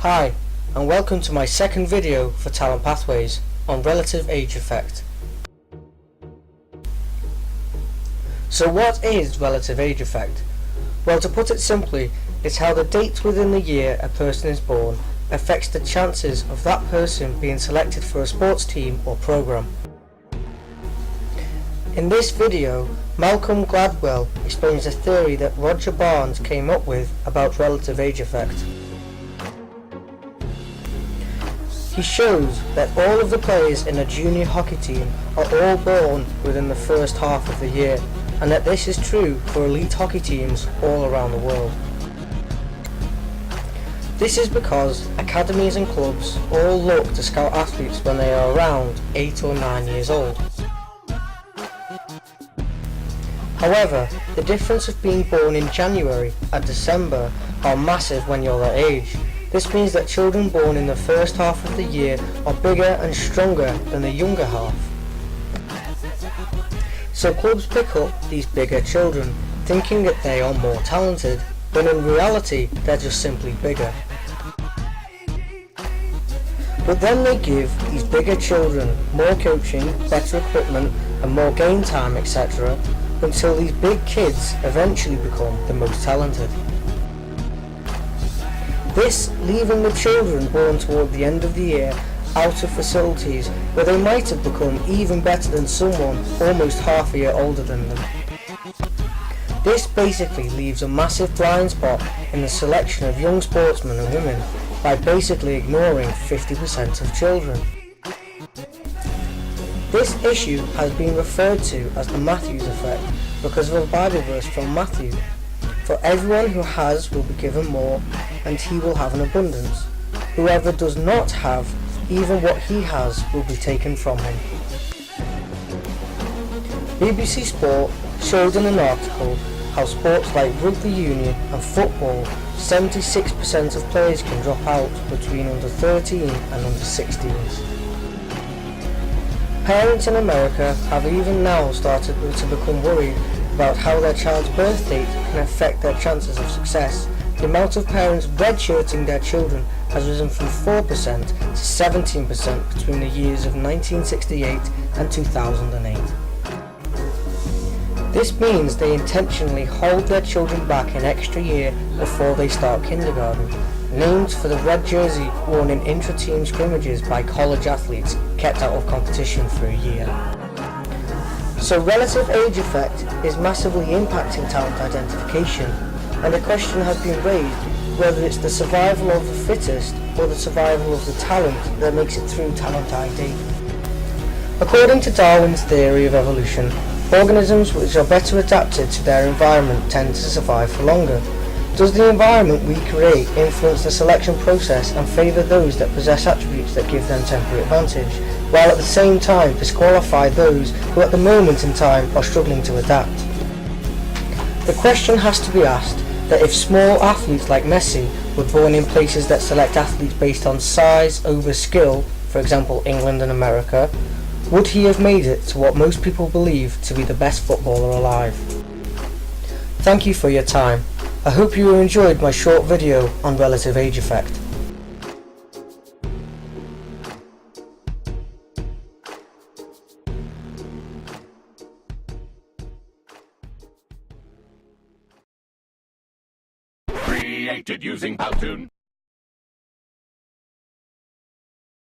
Hi, and welcome to my second video for Talent Pathways on relative age effect. So what is relative age effect? Well, to put it simply, it's how the date within the year a person is born affects the chances of that person being selected for a sports team or program. In this video, Malcolm Gladwell explains a theory that Roger Barnes came up with about relative age effect. He shows that all of the players in a junior hockey team are all born within the first half of the year, and that this is true for elite hockey teams all around the world. This is because academies and clubs all look to scout athletes when they are around 8 or 9 years old. However, the difference of being born in January and December are massive when you're that age. This means that children born in the first half of the year are bigger and stronger than the younger half. So clubs pick up these bigger children, thinking that they are more talented, when in reality they're just simply bigger. But then they give these bigger children more coaching, better equipment and more game time, etc., until these big kids eventually become the most talented. This leaving the children born toward the end of the year out of facilities where they might have become even better than someone almost half a year older than them. This basically leaves a massive blind spot in the selection of young sportsmen and women by basically ignoring 50% of children. This issue has been referred to as the Matthews effect because of a Bible verse from Matthew. For everyone who has will be given more, and he will have an abundance. Whoever does not have, even what he has will be taken from him. BBC Sport showed in an article how sports like rugby union and football, 76% of players can drop out between under 13 and under 16s. Parents in America have even now started to become worried about how their child's birth date can affect their chances of success. The amount of parents redshirting their children has risen from 4% to 17% between the years of 1968 and 2008. This means they intentionally hold their children back an extra year before they start kindergarten, named for the red jersey worn in intra-team scrimmages by college athletes kept out of competition for a year. So relative age effect is massively impacting talent identification, and the question has been raised whether it's the survival of the fittest or the survival of the talent that makes it through talent ID. According to Darwin's theory of evolution, organisms which are better adapted to their environment tend to survive for longer. Does the environment we create influence the selection process and favour those that possess attributes that give them temporary advantage, while at the same time disqualify those who at the moment in time are struggling to adapt? The question has to be asked that if small athletes like Messi were born in places that select athletes based on size over skill, for example England and America, would he have made it to what most people believe to be the best footballer alive? Thank you for your time. I hope you enjoyed my short video on relative age effect.